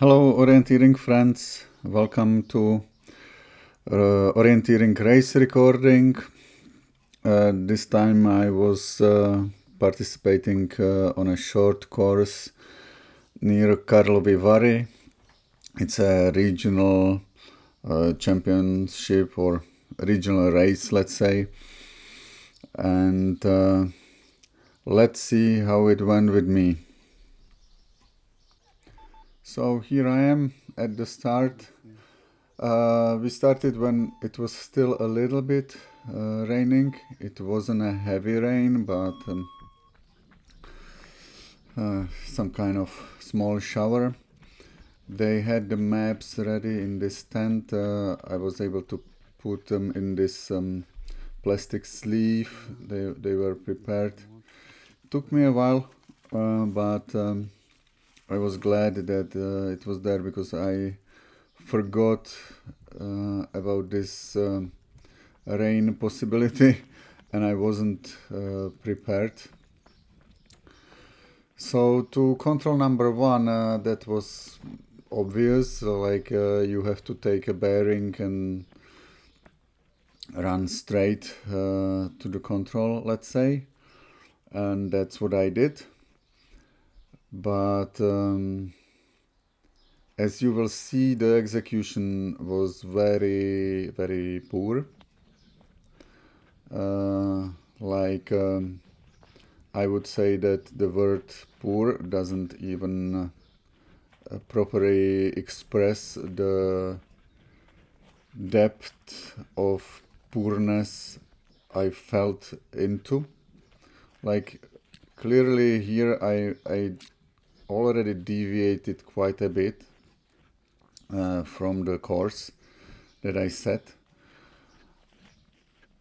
Hello, orienteering friends. Welcome to orienteering race recording. This time I was participating on a short course near Karlovy Vary. It's a regional championship or regional race, let's say. And let's see how it went with me. So here I am at the start. We started when it was still a little bit raining. It wasn't a heavy rain, but some kind of small shower. They had the maps ready in this tent. I was able to put them in this plastic sleeve. They were prepared. Took me a while, but I was glad that it was there because I forgot about this rain possibility and I wasn't prepared. So to control number one, that was obvious, like you have to take a bearing and run straight to the control, let's say, and that's what I did. But as you will see, the execution was very, very poor. I would say that the word poor doesn't even properly express the depth of poorness I felt into. Like, clearly here I already deviated quite a bit from the course that I set.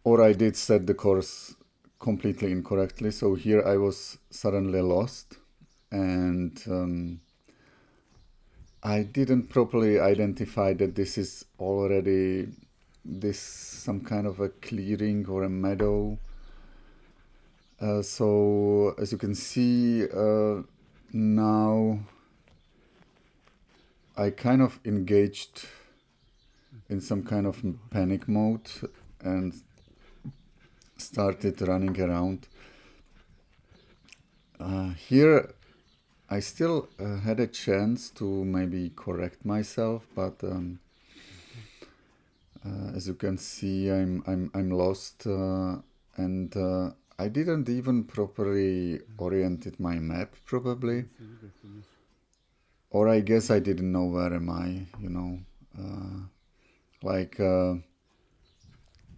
Or I did set the course completely incorrectly, so here I was suddenly lost and I didn't properly identify that this is already some kind of a clearing or a meadow. So as you can see, now I kind of engaged in some kind of panic mode and started running around. Here I still had a chance to maybe correct myself, but as you can see, I'm lost and I didn't even properly oriented my map, probably. Or I guess I didn't know where am I, you know.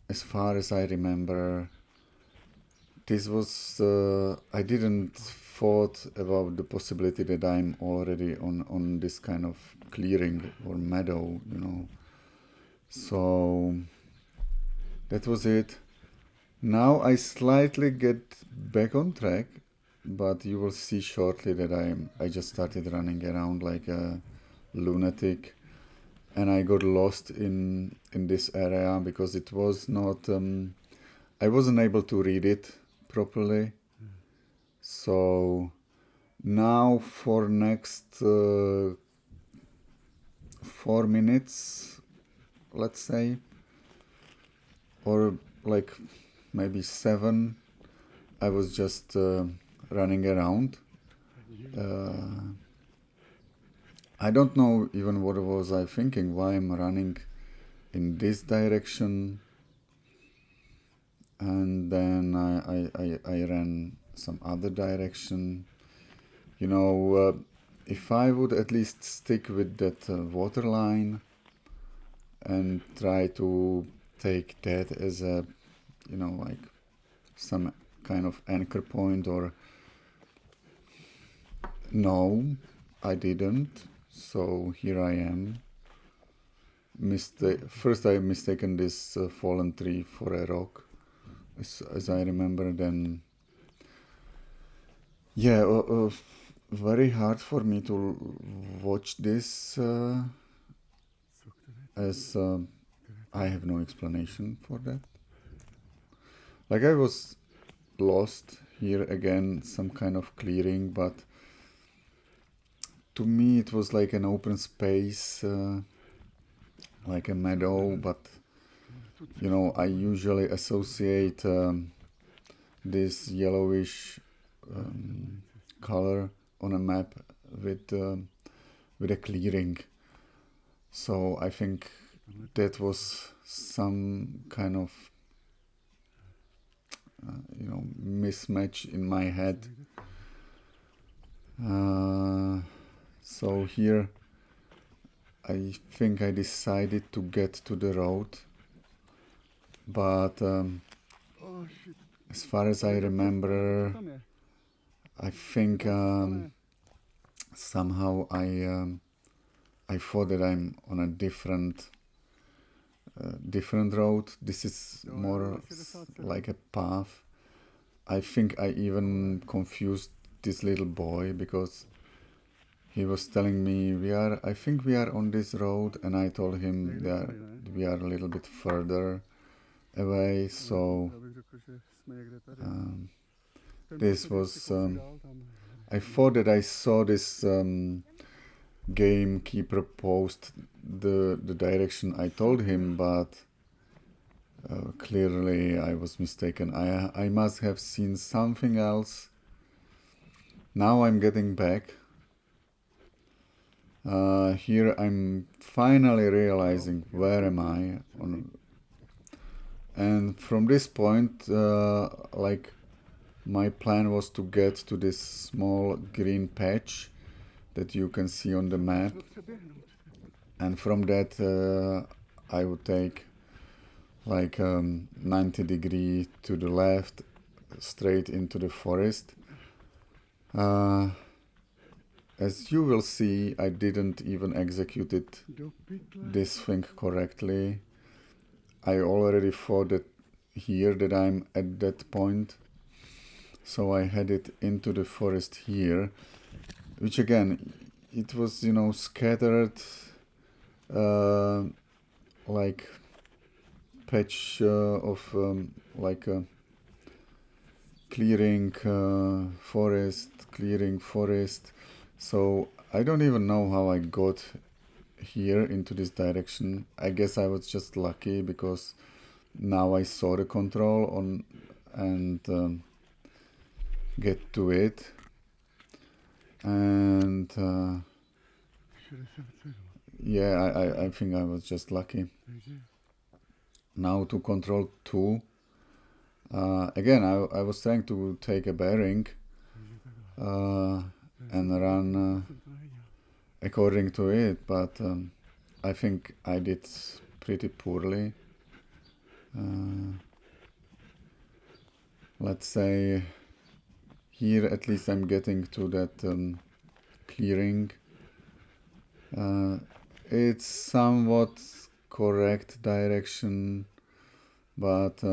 As far as I remember, this was, I didn't thought about the possibility that I'm already on this kind of clearing or meadow, you know. So that was it. Now I slightly get back on track, but you will see shortly that I just started running around like a lunatic, and I got lost in this area because it was not I wasn't able to read it properly. So now for next 4 minutes, let's say, or like maybe 7, I was just running around. I don't know even what was I thinking, why I'm running in this direction, and then I ran some other direction. You know, if I would at least stick with that water line and try to take that as a, you know, like some kind of anchor point, or no, I didn't. So here I am. First I mistaken this fallen tree for a rock, as I remember. Then, yeah, very hard for me to watch this as I have no explanation for that. Like, I was lost here again, some kind of clearing, but to me it was like an open space, like a meadow, but you know, I usually associate this yellowish color on a map with a clearing. So I think that was some kind of you know, mismatch in my head. So here I think I decided to get to the road, but as far as I remember, I think somehow I thought that I'm on a different road. This is more like a path. I think I even confused this little boy because he was telling me I think we are on this road, and I told him that we are a little bit further away. So this was I thought that I saw this gamekeeper post the direction I told him, but clearly I was mistaken. I must have seen something else. Now I'm getting back. Here I'm finally realizing where am I on, and from this point like my plan was to get to this small green patch that you can see on the map, and from that I would take like 90 degree to the left straight into the forest. As you will see, I didn't even execute this thing correctly. I already thought that here that I'm at that point, so I headed into the forest here, which again, it was, you know, scattered like patch of like a clearing forest. So I don't even know how I got here into this direction. I guess I was just lucky because now I saw the control on and get to it. And yeah, I think I was just lucky. Now to control 2. Again, I was trying to take a bearing and run according to it, but I think I did pretty poorly. Let's say here at least I'm getting to that clearing. It's somewhat correct direction, but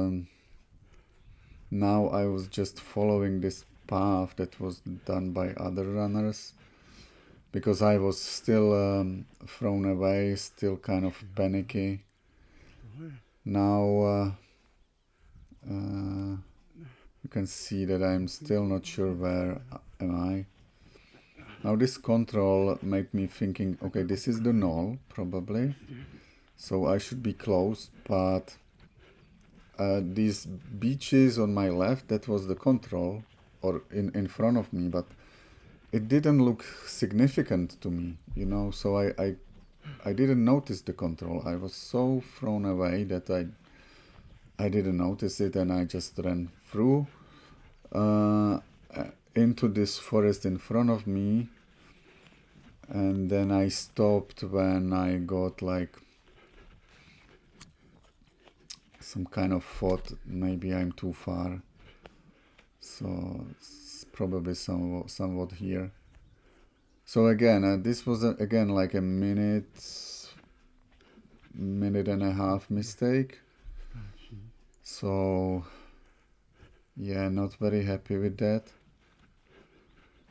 now I was just following this path that was done by other runners because I was still thrown away, still kind of panicky. Now you can see that I'm still not sure where am I. Now this control made me thinking, okay, this is the knoll probably, so I should be close, but these beaches on my left, that was the control, or in front of me, but it didn't look significant to me, you know, so I didn't notice the control. I was so thrown away that I didn't notice it, and I just ran through into this forest in front of me, and then I stopped when I got like some kind of thought maybe I'm too far, so it's probably somewhat here. So again, this was again like a minute and a half mistake. So yeah, not very happy with that.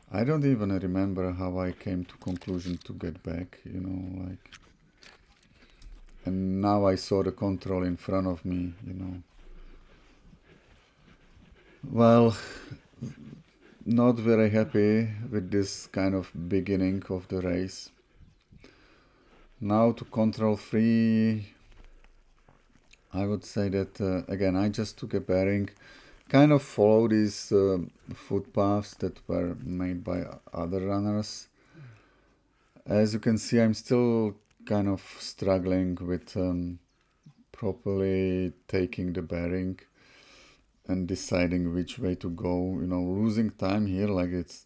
I don't even remember how I came to conclusion to get back, you know, like, and now I saw the control in front of me, you know. Well, not very happy with this kind of beginning of the race. Now to control 3, I would say that again I just took a bearing, kind of follow these footpaths that were made by other runners. As you can see, I'm still kind of struggling with properly taking the bearing and deciding which way to go, losing time here, like it's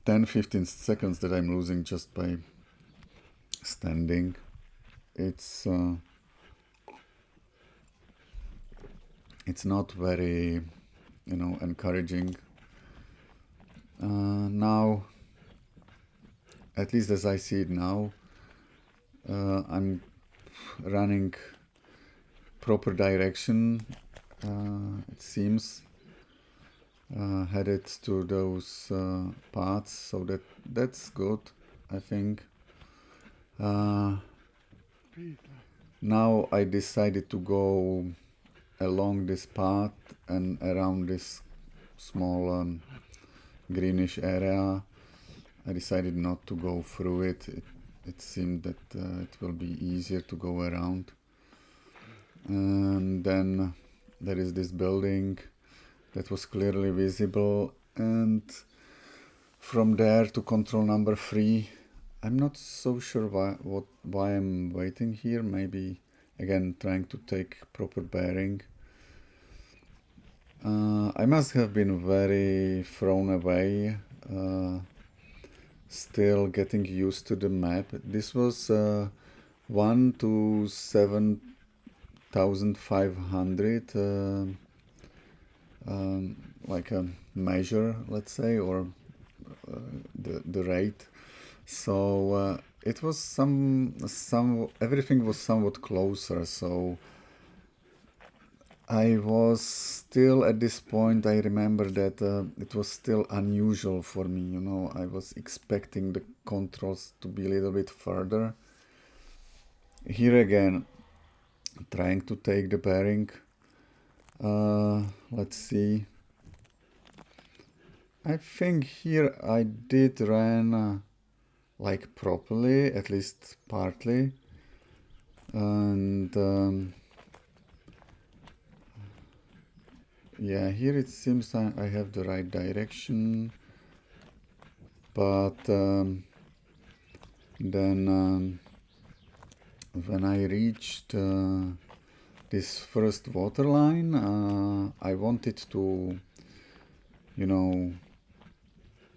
10-15 seconds that I'm losing just by standing. It's not very, encouraging. Now, at least as I see it now, I'm running proper direction, it seems, headed to those paths, so that's good, I think. Now I decided to go along this path and around this small greenish area. I decided not to go through it. It seemed that it will be easier to go around. And then there is this building that was clearly visible, and from there to control number 3. I'm not so sure why I'm waiting here. Maybe again trying to take proper bearing. I must have been very thrown away, still getting used to the map. This was 1 to 7,500, like a measure, let's say, or the rate. So it was everything was somewhat closer. So I was still at this point, I remember that it was still unusual for me, I was expecting the controls to be a little bit further. Here again, trying to take the bearing. Let's see. I think here I did run like properly, at least partly. And yeah, here it seems I have the right direction, but then when I reached this first waterline, I wanted to,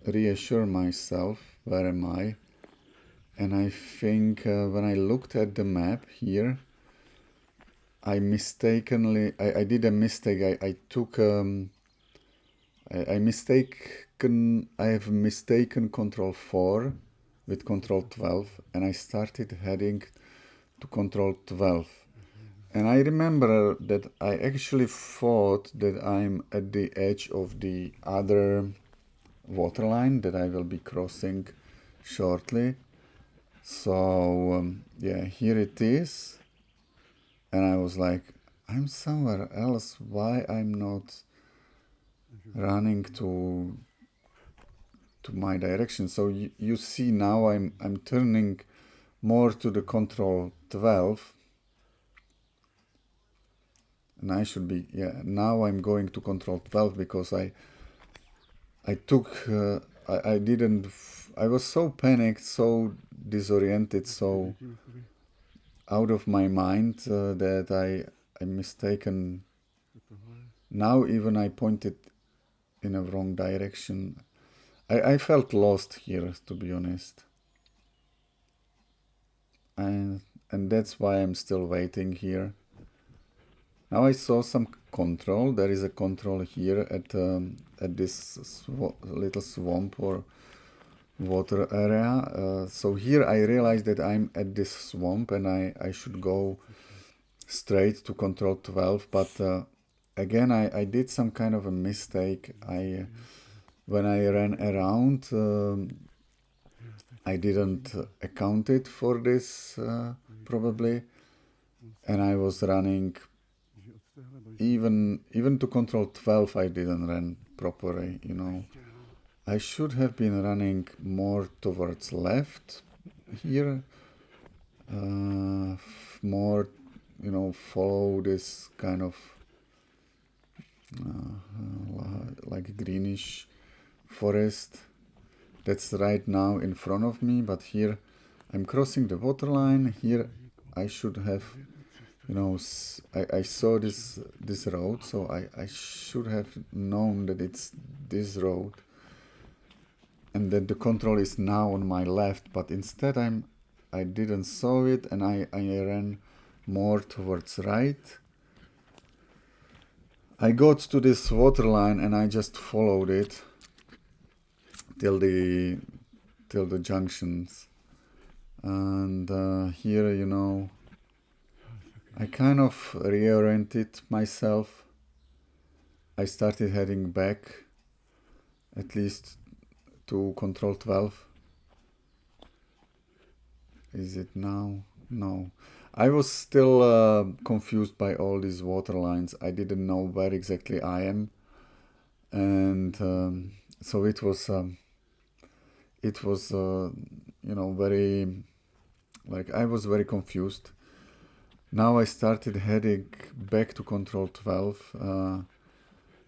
reassure myself, where am I? And I think when I looked at the map here, I did a mistake. I have mistaken control 4 with control 12, and I started heading to control 12. And I remember that I actually thought that I'm at the edge of the other waterline that I will be crossing shortly. So yeah, here it is. And I was like, I'm somewhere else. Why I'm not running to my direction? So you see now I'm turning more to the control 12. And I should be, now I'm going to control 12 because I was so panicked, so disoriented, so out of my mind that I mistaken. Now even I pointed in a wrong direction. I felt lost here, to be honest. And that's why I'm still waiting here. Now I saw some control. There is a control here at this little swamp or water area. So here I realized that I'm at this swamp and I should go straight to control 12. But again, I did some kind of a mistake. When I ran around, I didn't account it for this probably. And I was running even to control 12 I didn't run properly, you know. I should have been running more towards left here, more, you know, follow this kind of like greenish forest that's right now in front of me, but here I'm crossing the waterline. Here I should have, you know, I saw this road, so I should have known that it's this road and that the control is now on my left, but instead I didn't saw it, and I ran more towards right. I got to this waterline and I just followed it till the junctions, and here, you know, I kind of reoriented myself. I started heading back, at least to control 12. Is it now? No. I was still confused by all these water lines. I didn't know where exactly I am, and so it was you know, very, like, I was very confused. Now I started heading back to control 12.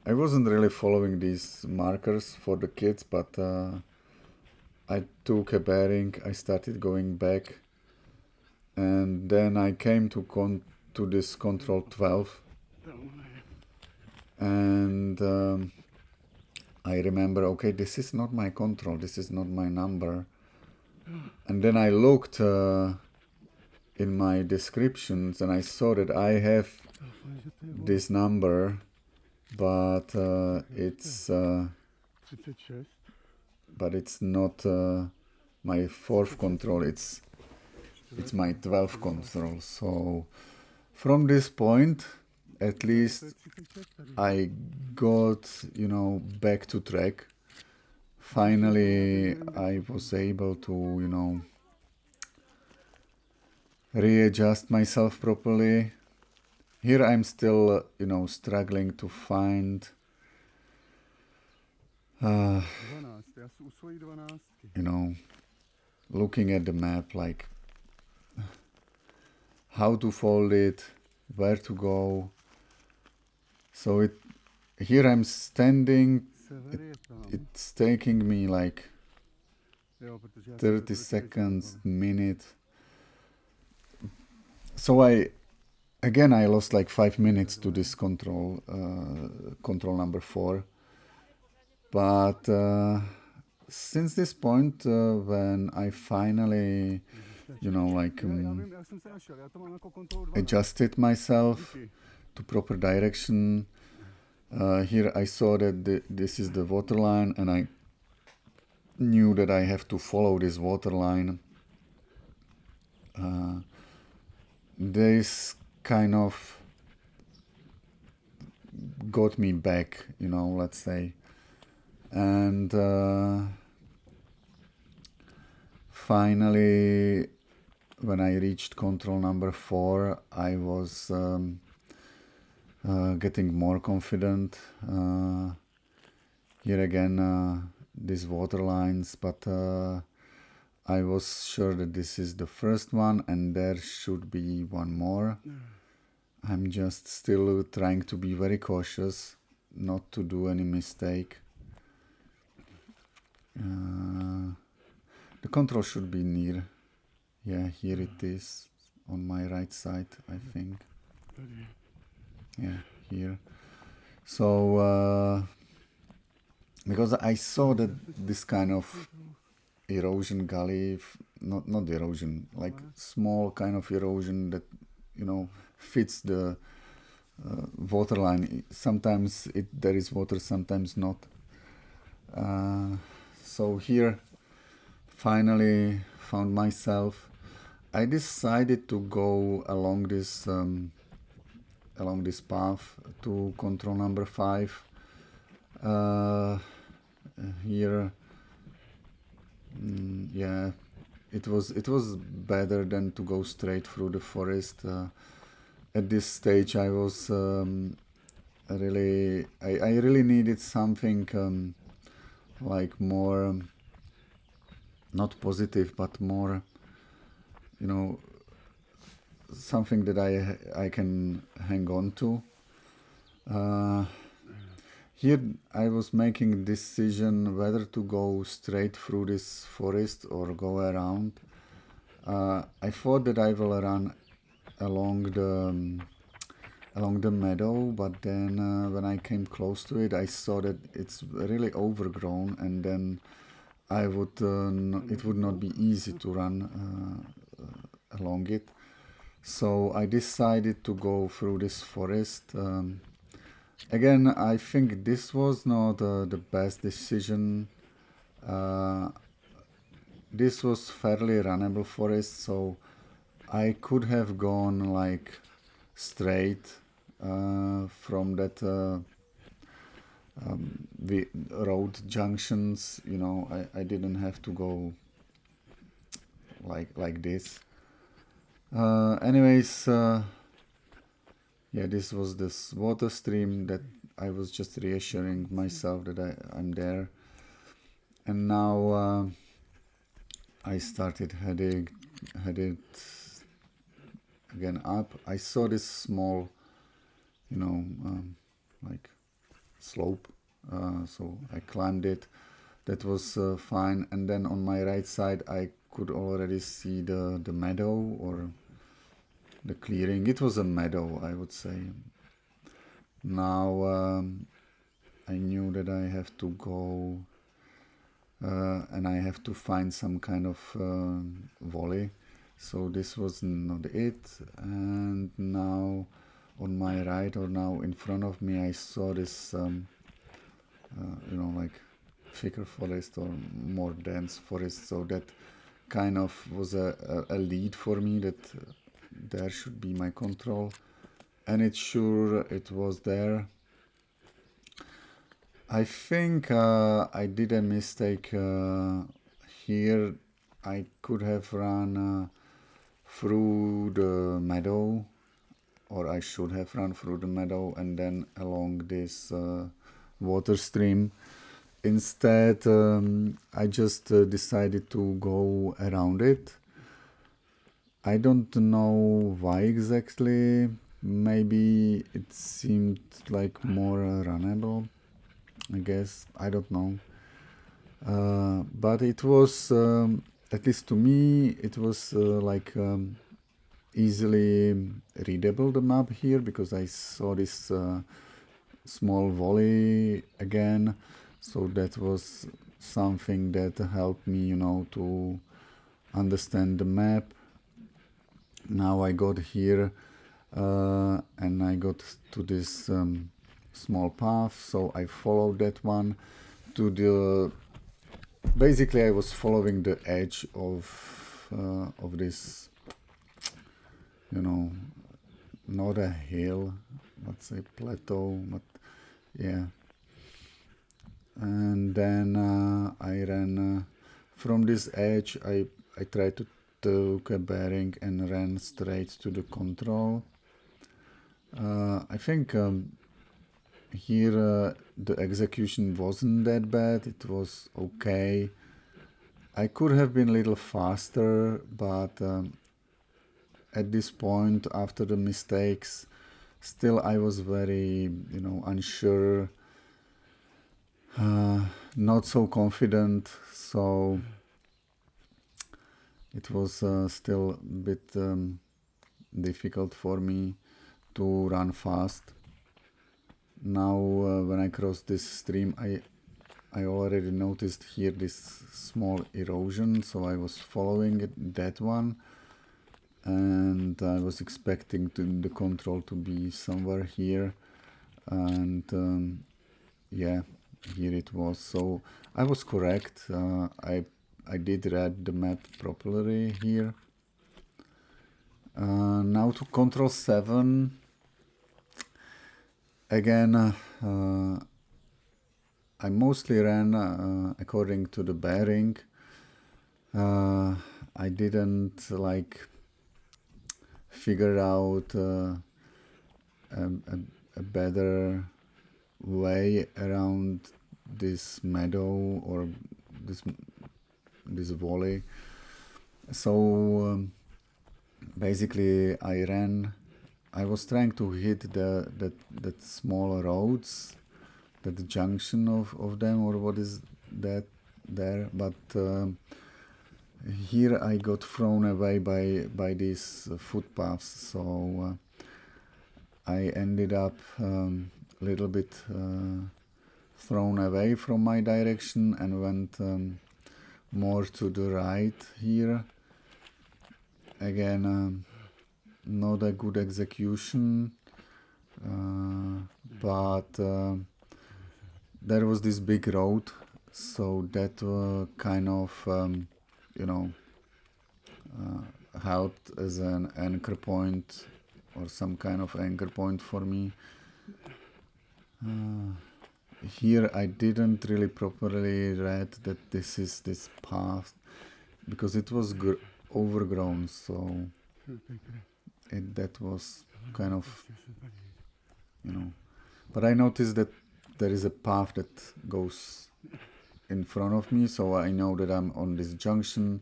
I wasn't really following these markers for the kids, but I took a bearing. I started going back, and then I came to this control 12, and I remember, okay, this is not my control, this is not my number. And then I looked in my descriptions, and I saw that I have this number, but it's not my 4th control, it's my 12th control. So from this point, at least I got, you know, back to track. Finally I was able to, you know, readjust myself properly. Here I'm still, you know, struggling to find you know, looking at the map, like how to fold it, where to go. So here I'm standing, it's taking me like 30 seconds, minute. So I lost like 5 minutes to this control number 4. But since this point, when I finally, you know, like adjusted myself to proper direction, here I saw that this is the water line, and I knew that I have to follow this water line. This kind of got me back, you know, let's say. And finally, when I reached control number 4, I was getting more confident. Here again, these water lines, but I was sure that this is the first one, and there should be one more. I'm just still trying to be very cautious, not to do any mistake. The control should be near. Yeah, here it is, on my right side, I think. Yeah, here. So, because I saw that this kind of erosion gully, not erosion, like small kind of erosion that, you know, fits the water line. Sometimes there is water, sometimes not. So here, finally found myself. I decided to go along this path to control number 5. Here, yeah, it was better than to go straight through the forest. At this stage, I was I really needed something like more, not positive, but more, something that I can hang on to. Here I was making a decision whether to go straight through this forest or go around. I thought that I will run along the meadow, but then when I came close to it, I saw that it's really overgrown, and then it would not be easy to run along it. So I decided to go through this forest. Again, I think this was not the best decision. This was fairly runnable forest, so I could have gone like straight from that the road junctions. I didn't have to go like this. Anyways, yeah, this was this water stream that I was just reassuring myself that I'm there. And now I started headed again up. I saw this small, like slope. So I climbed it. That was fine. And then on my right side, I could already see the meadow or the clearing. It was a meadow, I would say. Now I knew that I have to go and I have to find some kind of volley. So this was not it. And now on my right, or now in front of me, I saw this, like thicker forest or more dense forest. So that kind of was a lead for me that there should be my control. And it was there. I think I did a mistake here. I could have run through the meadow, or I should have run through the meadow and then along this water stream. Instead, I just decided to go around it. I don't know why exactly. Maybe it seemed like more runnable, I guess. I don't know. But it was, at least to me, it was like easily readable, the map here, because I saw this small valley again. So that was something that helped me, to understand the map. Now I got here and I got to this small path, so I followed that one to the. Basically, I was following the edge of this, not a hill, let's say plateau, but yeah. And then I ran from this edge. I tried to take a bearing and ran straight to the control. I think here the execution wasn't that bad. It was okay. I could have been a little faster, but at this point, after the mistakes, still I was very, unsure, not so confident. So it was still a bit difficult for me to run fast. Now when I crossed this stream, I already noticed here this small erosion, so I was following that one, and I was expecting the control to be somewhere here, and yeah, here it was. So I was correct. I did read the map properly here. Now to control 7. Again, I mostly ran according to the bearing. I didn't figure out a better way around this meadow or this valley. So basically I ran. I was trying to hit that small roads, that junction of them, or what is that there, but here I got thrown away by these footpaths, so I ended up a little bit thrown away from my direction and went more to the right here. Again, not a good execution, but there was this big road, so that kind of helped as an anchor point or some kind of anchor point for me. Here I didn't really properly read that this is this path because it was overgrown, so that was kind of, but I noticed that there is a path that goes in front of me, so I know that I'm on this junction.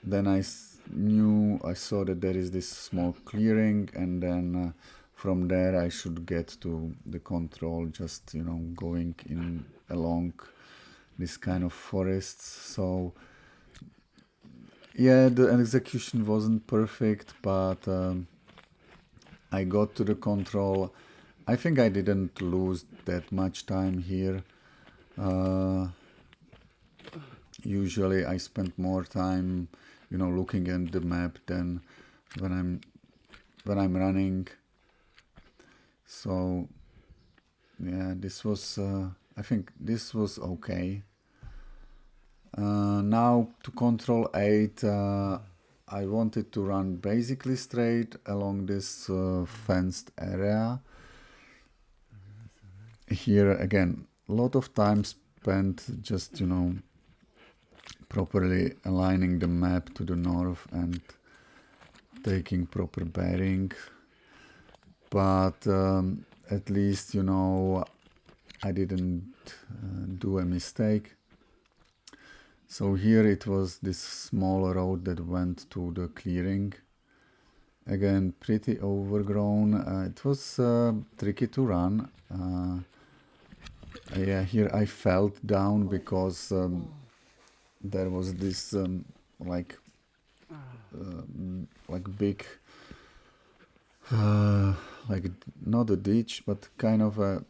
Then I saw that there is this small clearing, and then from there I should get to the control, just going in along this kind of forests. So yeah, the execution wasn't perfect, but I got to the control. I think I didn't lose that much time here. Usually I spend more time looking at the map than when I'm running. So yeah, this was I think this was okay. Now to control 8, I wanted to run basically straight along this fenced area. Here again, a lot of time spent just properly aligning the map to the north and taking proper bearing, but at least I didn't do a mistake. So here it was this small road that went to the clearing. Again, pretty overgrown. It was tricky to run. Yeah, here I fell down because there was this like big, like not a ditch, but kind of a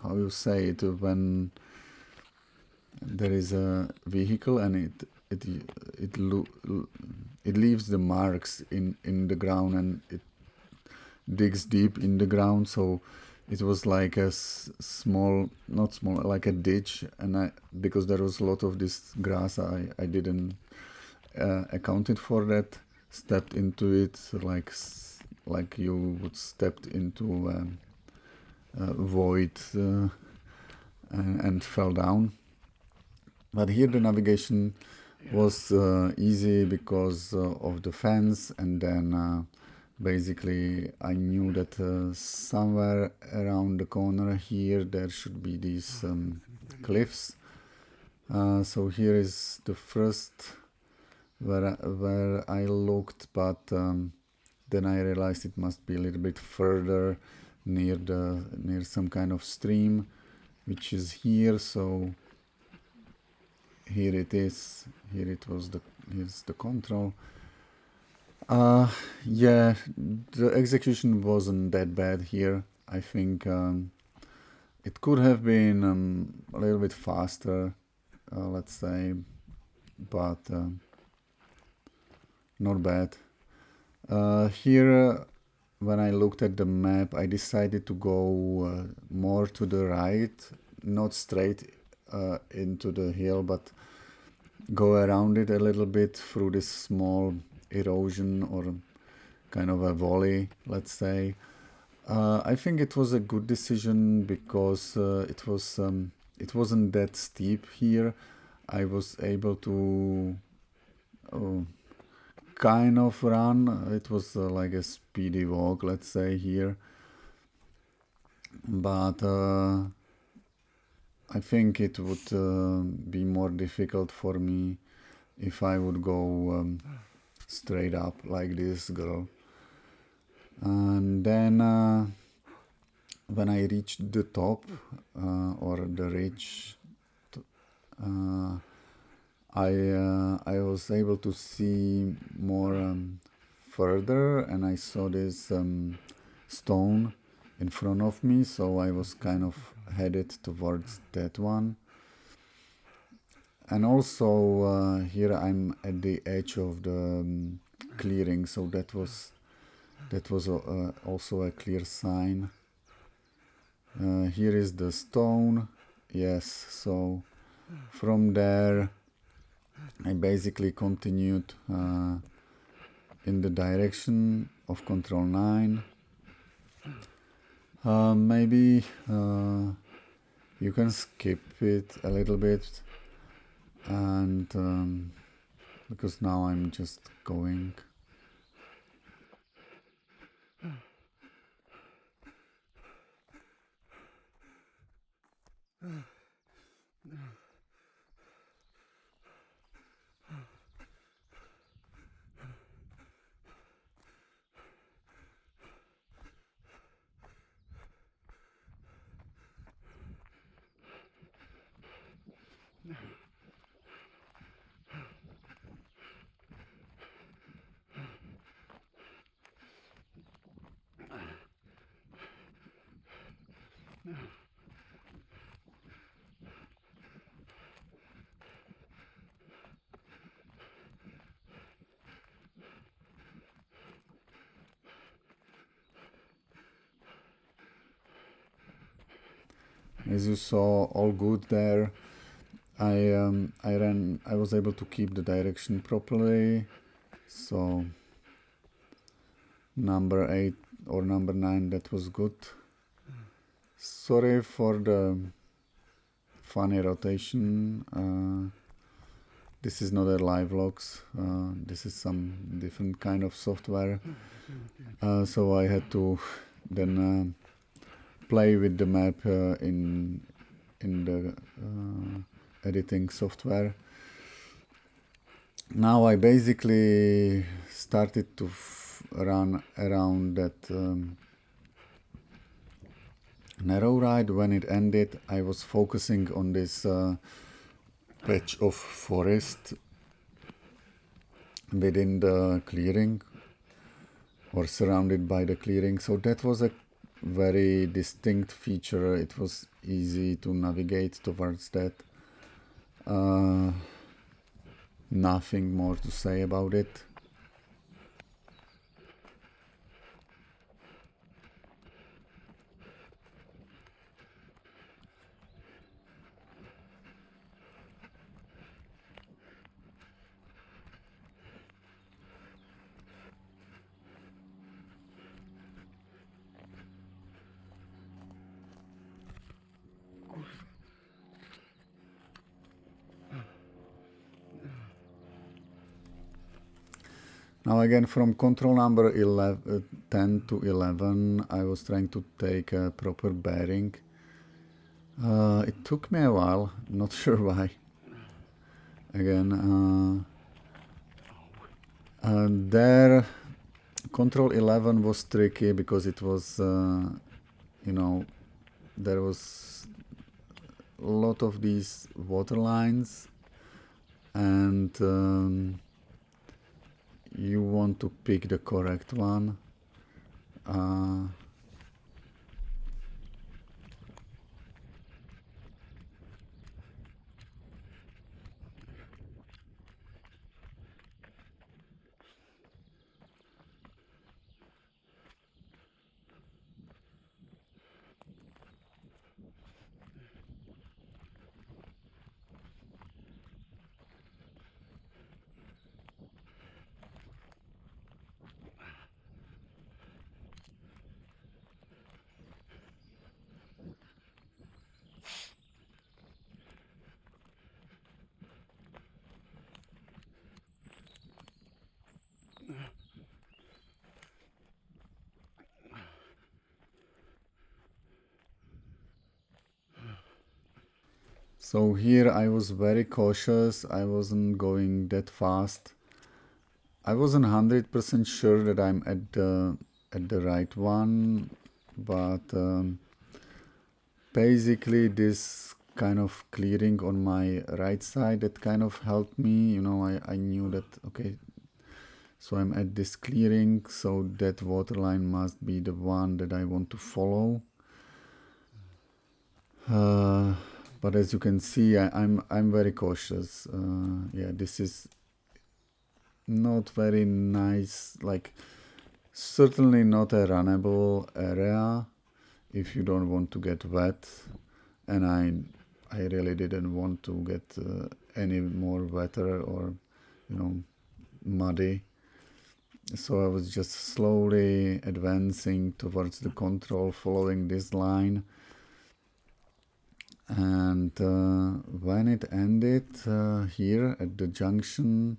how you say it, when there is a vehicle and it leaves the marks in the ground, and it digs deep in the ground. So it was like a not small, like a ditch, and because there was a lot of this grass, I didn't accounted for that. Stepped into it like you would step into a void and fell down. But here the navigation was easy because of the fence, and then basically I knew that somewhere around the corner here there should be these cliffs. So here is the first where I looked, but then I realized it must be a little bit further near some kind of stream, which is here. So here it is. Here's the control. Yeah, the execution wasn't that bad here. I think it could have been a little bit faster, let's say, but not bad. Here, when I looked at the map, I decided to go more to the right, not straight into the hill, but go around it a little bit through this small erosion or kind of a valley, let's say. I think it was a good decision because it wasn't that steep here. I was able to kind of run. It was like a speedy walk, let's say, here. but I think it would be more difficult for me if I would go straight up like this girl. And then when I reached the top or the ridge, I was able to see more further, and I saw this stone in front of me, so I was kind of headed towards that one. And also here I'm at the edge of the clearing, so that was also a clear sign. Here is the stone. Yes, so from there I basically continued in the direction of control 9. Maybe you can skip it a little bit, and because now I'm just going. As you saw, all good there. I was able to keep the direction properly. So number 8 or number 9, that was good. Sorry for the funny rotation. This is not a live logs. This is some different kind of software. So I had to then play with the map in the editing software. Now I basically started to run around that narrow ride. When it ended, I was focusing on this patch of forest within the clearing, or surrounded by the clearing. So that was a very distinct feature. It was easy to navigate towards that. Nothing more to say about it. Now again, from control number 10 to 11, I was trying to take a proper bearing. It took me a while, not sure why. Again, there, control 11 was tricky because it was, you know, there was a lot of these water lines, and you want to pick the correct one. So here I was very cautious. I wasn't going that fast. I wasn't 100% sure that I'm at the right one, but basically this kind of clearing on my right side, that kind of helped me. You know, I knew that, okay, so I'm at this clearing, so that waterline must be the one that I want to follow. But as you can see, I'm very cautious. Yeah, this is not very nice, like certainly not a runnable area if you don't want to get wet, and I really didn't want to get any more wetter or, you know, muddy. So I was just slowly advancing towards the control, following this line. And when it ended here at the junction,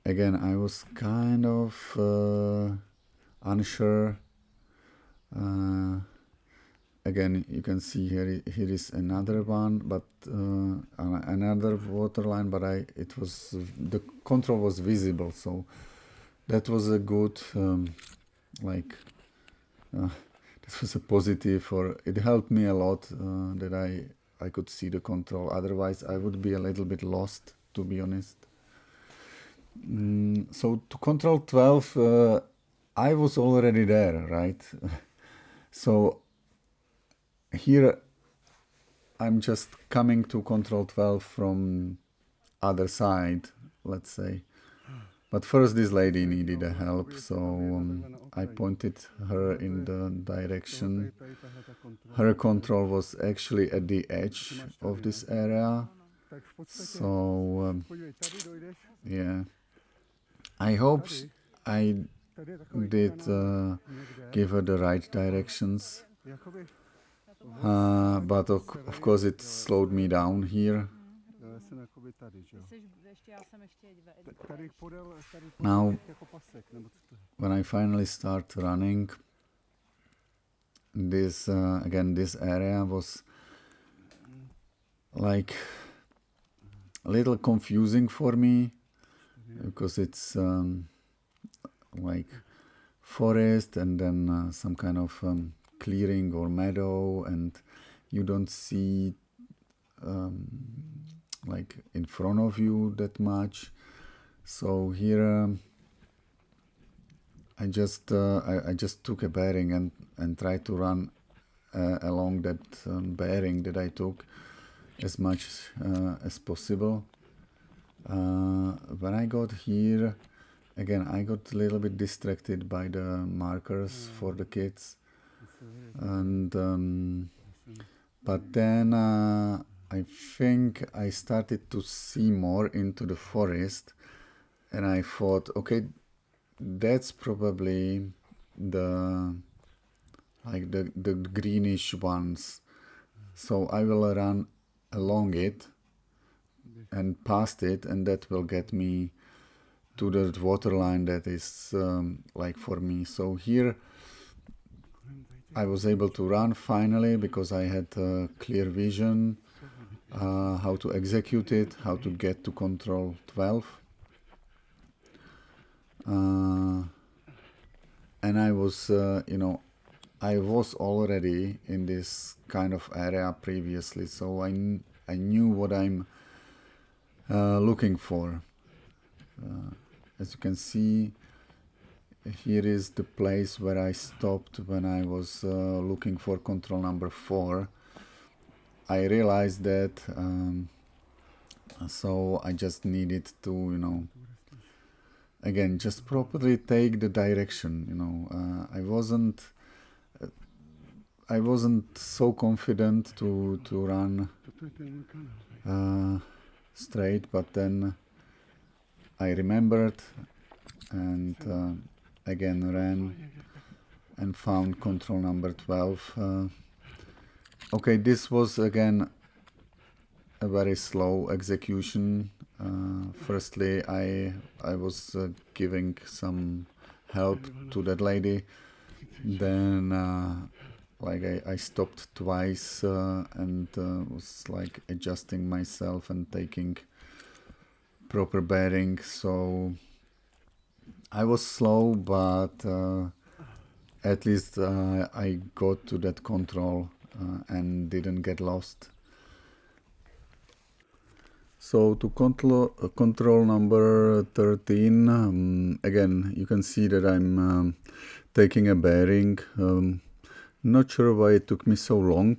again, I was kind of unsure. Again, you can see here is another one, but another waterline, but the control was visible, so that was a good, this was a positive, or it helped me a lot that I could see the control. Otherwise, I would be a little bit lost, to be honest. So to control 12, I was already there, right? So here I'm just coming to control 12 from other side, let's say. But first this lady needed a help, so I pointed her in the direction. Her control was actually at the edge of this area. So yeah, I hope I did give her the right directions. But of course it slowed me down here. Now, when I finally start running, this again, this area was like a little confusing for me, because it's like forest and then some kind of clearing or meadow, and you don't see like in front of you that much. So here I just took a bearing and tried to run along that bearing that I took as much as possible. When I got here, again, I got a little bit distracted by the markers for the kids, and but then I think I started to see more into the forest, and I thought, okay, that's probably the greenish ones. So I will run along it and past it, and that will get me to the waterline that is like for me. So here I was able to run finally, because I had clear vision how to execute it, how to get to control 12. And I was, I was already in this kind of area previously, so I knew what I'm looking for. As you can see, here is the place where I stopped when I was looking for control number 4. I realized that, so I just needed to, again, just properly take the direction. I wasn't so confident to run straight, but then I remembered and again ran and found control number 12. Okay, this was again a very slow execution. Firstly, I was giving some help to that lady. Then like I stopped twice and was like adjusting myself and taking proper bearing. So I was slow, but at least I got to that control and didn't get lost. So to control number 13, again, you can see that I'm taking a bearing. Not sure why it took me so long.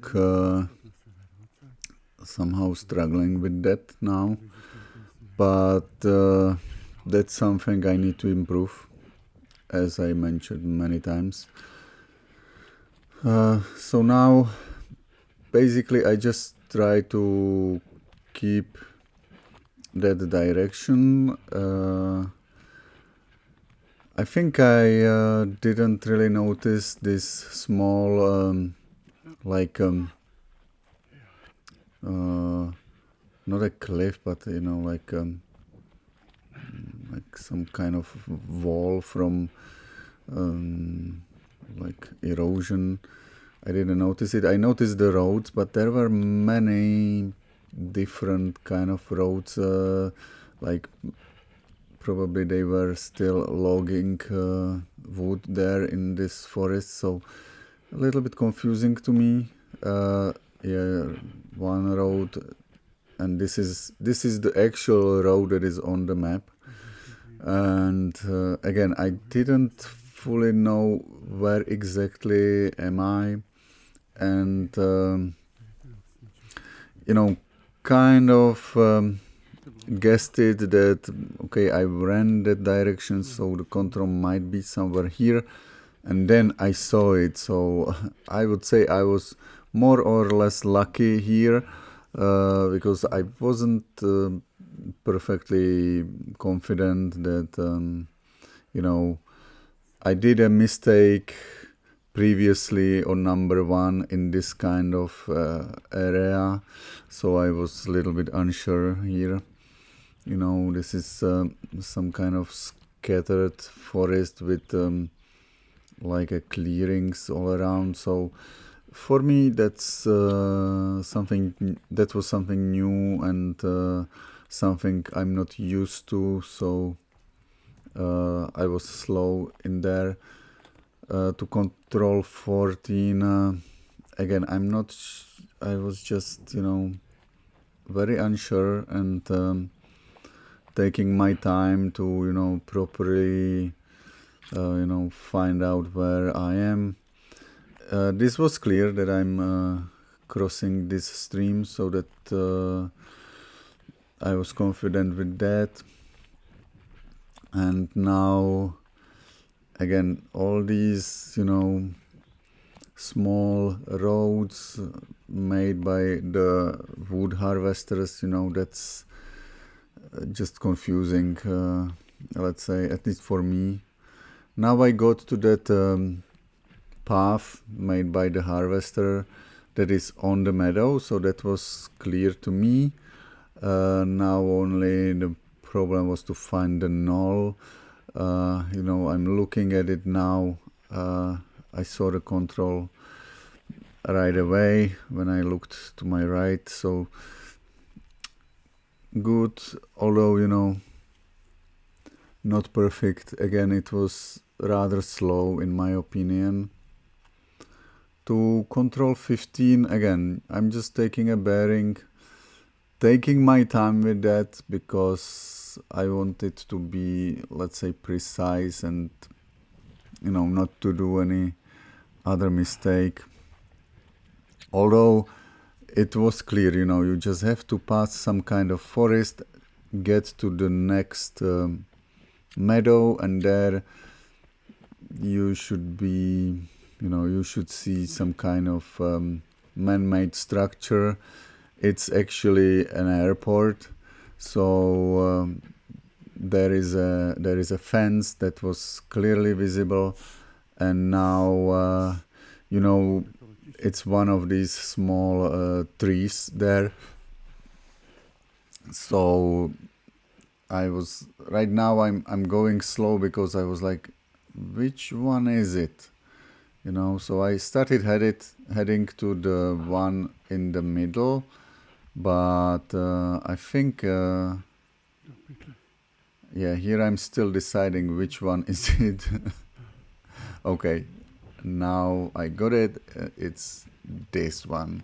Somehow struggling with that now. But that's something I need to improve, as I mentioned many times. So now, basically, I just try to keep that direction. I think I didn't really notice this small, not a cliff, but like some kind of wall from like erosion. I didn't notice it. I noticed the roads, but there were many different kind of roads, like probably they were still logging wood there in this forest, so a little bit confusing to me. Yeah, one road, and this is the actual road that is on the map. And again, I didn't fully know where exactly am I, and kind of guessed it that okay, I ran that direction, so the control might be somewhere here, and then I saw it. So I would say I was more or less lucky here, because I wasn't perfectly confident that I did a mistake previously on number 1 in this kind of area, so I was a little bit unsure here. This is some kind of scattered forest with like a clearings all around. So for me, that's something that was something new and something I'm not used to. So I was slow in there. To control 14, again, I was just very unsure and taking my time to properly find out where I am. This was clear that I'm crossing this stream, so that I was confident with that. And now again, all these small roads made by the wood harvesters, that's just confusing, let's say, at least for me. Now I got to that path made by the harvester that is on the meadow, so that was clear to me. Now only the problem was to find the knoll. I'm looking at it now. I saw the control right away when I looked to my right, so good, although not perfect. Again, it was rather slow in my opinion. To control 15, again, I'm just taking a bearing, taking my time with that because I want it to be, let's say, precise and not to do any other mistake. Although it was clear, you just have to pass some kind of forest, get to the next meadow, and there you should be, you should see some kind of man-made structure. It's actually an airport, so there is a fence that was clearly visible, and now it's one of these small trees there. So I'm going slow because I was like, which one is it? you know. So I started heading to the one in the middle, but I think, yeah, here I'm still deciding which one is it. Okay, now I got it. It's this one.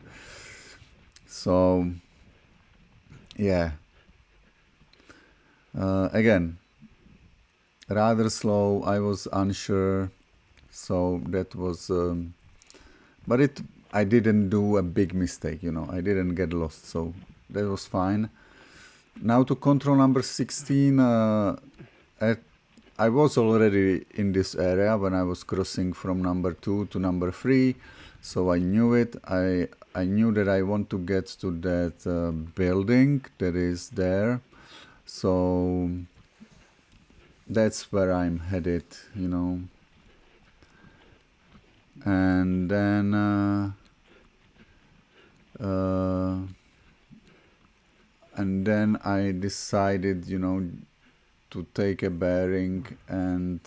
So, yeah. Again, rather slow. I was unsure, so that was. But I didn't do a big mistake, you know. I didn't get lost, so that was fine. Now to control number 16. I was already in this area when I was crossing from number 2 to number 3, so I knew it. I knew that I want to get to that building that is there, so that's where I'm headed, you know. And then I decided, you know, to take a bearing and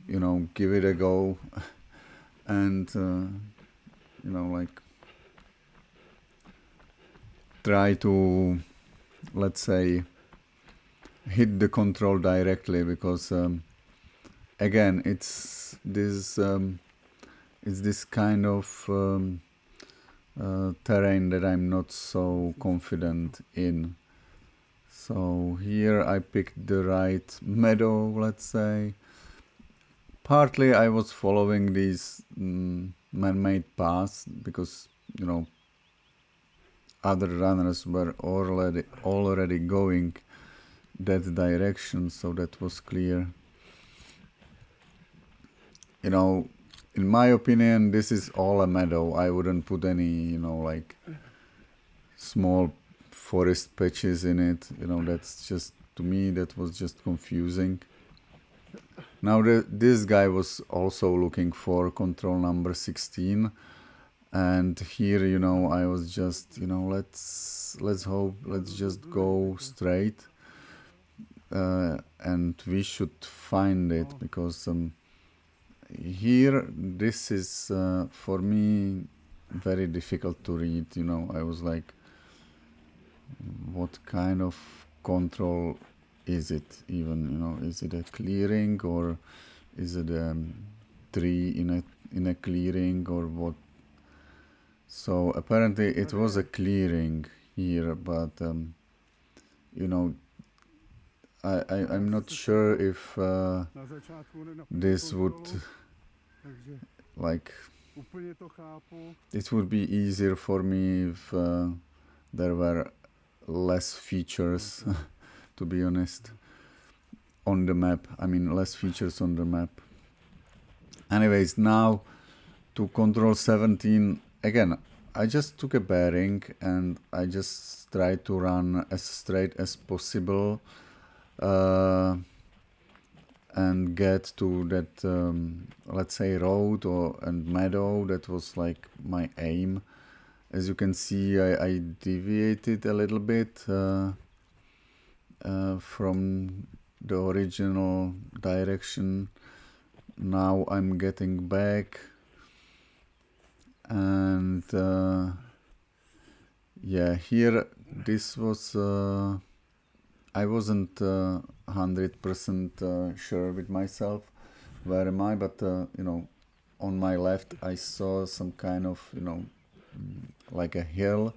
you know, give it a go, and you know, like try to, let's say, hit the control directly, because again, it's this kind of terrain that I'm not so confident in. So here I picked the right meadow, let's say. Partly I was following these man-made paths because, you know, other runners were already going that direction, so that was clear. You know, in my opinion, this is all a meadow. I wouldn't put any, you know, like small forest patches in it. You know, that's just, to me, that was just confusing. Now this guy was also looking for control number 16, and here, you know, I was just, you know, let's just go straight, and we should find it, because here, this is for me very difficult to read. You know, I was like, what kind of control is it even? You know, is it a clearing, or is it a tree in a clearing, or what? So apparently it was a clearing here, but you know, I'm not sure if this would, like, it would be easier for me if there were less features, to be honest, on the map. I mean, less features on the map. Anyways, now to control 17, again, I just took a bearing and I just tried to run as straight as possible, and get to that, let's say, road and meadow. That was like my aim. As you can see, I deviated a little bit from the original direction. Now I'm getting back, and yeah, here this was, I wasn't 100% sure with myself, where am I, but you know, on my left I saw some kind of, you know, like a hill,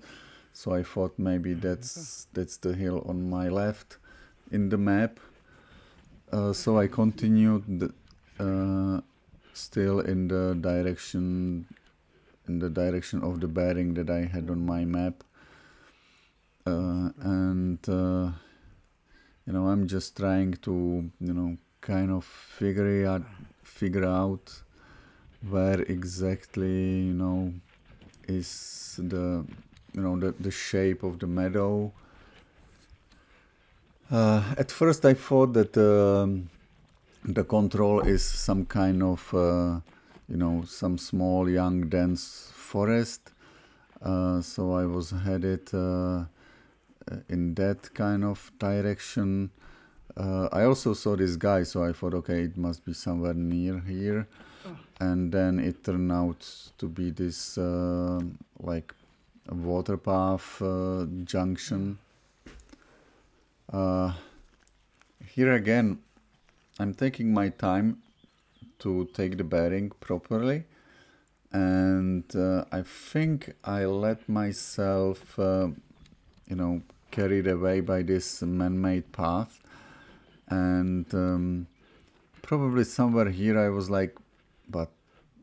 so I thought maybe that's the hill on my left in the map. So I continued still in the direction of the bearing that I had on my map, and you know, I'm just trying to, you know, kind of figure out where exactly, you know, is the, you know, the shape of the meadow. At first I thought that the control is some kind of, you know, some small young dense forest. So I was headed in that kind of direction. I also saw this guy, so I thought, okay, it must be somewhere near here. And then it turned out to be this like a water path junction. Here again, I'm taking my time to take the bearing properly, and I think I let myself, carried away by this man-made path, and probably somewhere here I was like, but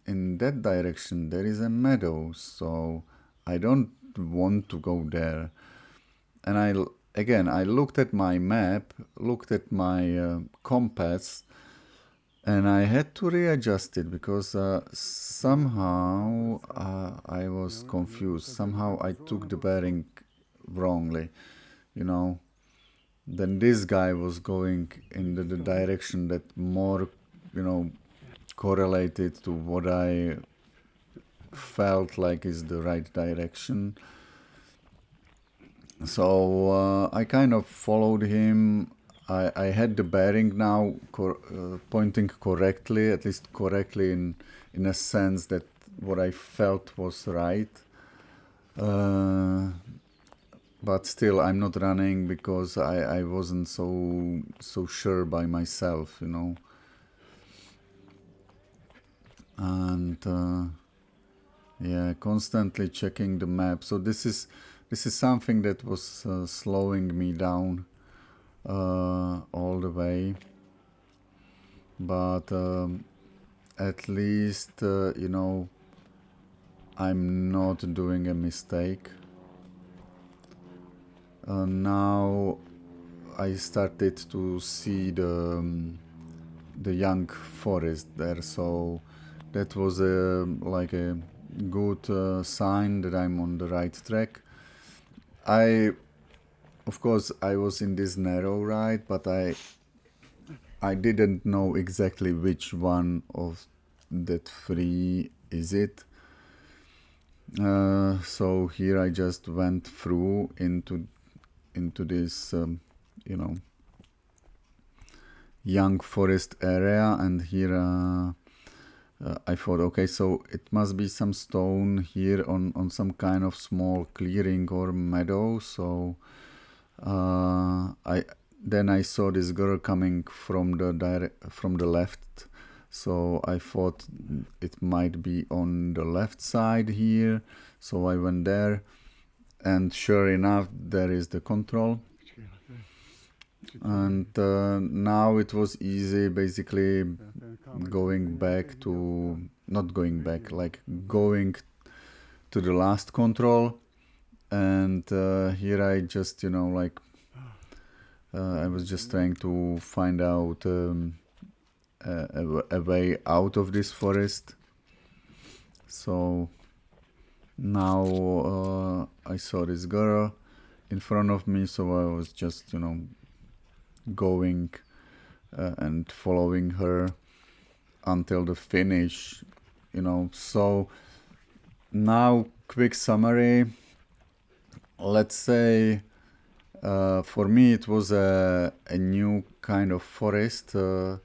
in that direction there is a meadow, so I don't want to go there. And I looked at my map, looked at my compass, and I had to readjust it because somehow I was confused. Somehow I took the bearing wrongly, Then this guy was going in the direction that more, correlated to what I felt like is the right direction. So I kind of followed him. I had the bearing now pointing correctly, at least correctly in a sense that what I felt was right. But still, I'm not running because I wasn't so sure by myself, And constantly checking the map. So this is something that was slowing me down all the way. But at least, I'm not doing a mistake. Now I started to see the young forest there, so that was like a good sign that I'm on the right track. Of course, I was in this narrow ride, but I didn't know exactly which one of that three is it. So here I just went through into this, young forest area, and here I thought, okay, so it must be some stone here on some kind of small clearing or meadow. So then I saw this girl coming from the left. So I thought it might be on the left side here. So I went there, and sure enough, there is the control. And now it was easy, basically going to the last control. And here I just, I was just trying to find out a way out of this forest. So now I saw this girl in front of me, so I was just, going and following her until the finish, So now, quick summary. Let's say for me it was a new kind of forest, so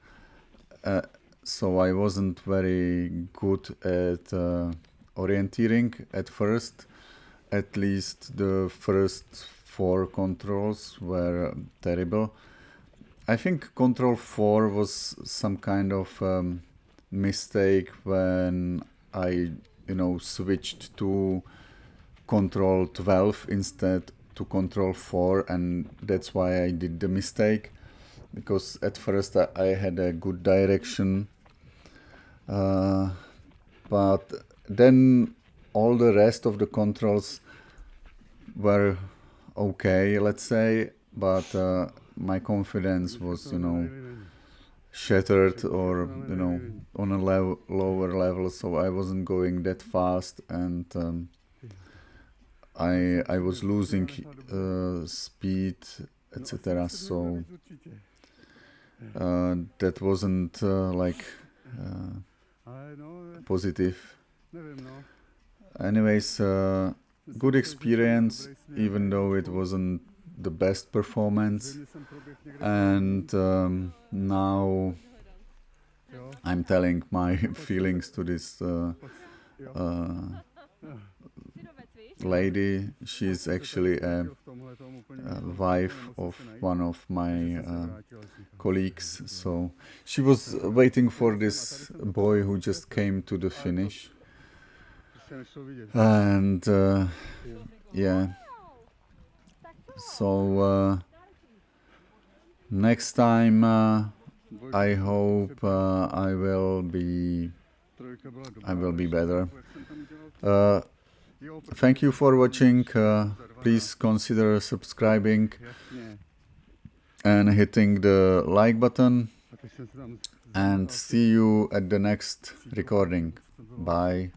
I wasn't very good at orienteering at first. At least the first 4 controls were terrible. I think control 4 was some kind of mistake when I, switched to control 12 instead to control 4, and that's why I did the mistake, because at first I had a good direction, but then all the rest of the controls were okay, let's say, but my confidence was, shattered, or, on a lower level, so I wasn't going that fast, and I was losing speed, etc. So that wasn't positive. Anyways, good experience, even though it wasn't the best performance, and now I'm telling my feelings to this lady. She's actually a wife of one of my colleagues, so she was waiting for this boy who just came to the finish, and yeah, so next time I hope I will be better. Thank you for watching. Please consider subscribing and hitting the like button, and see you at the next recording. Bye.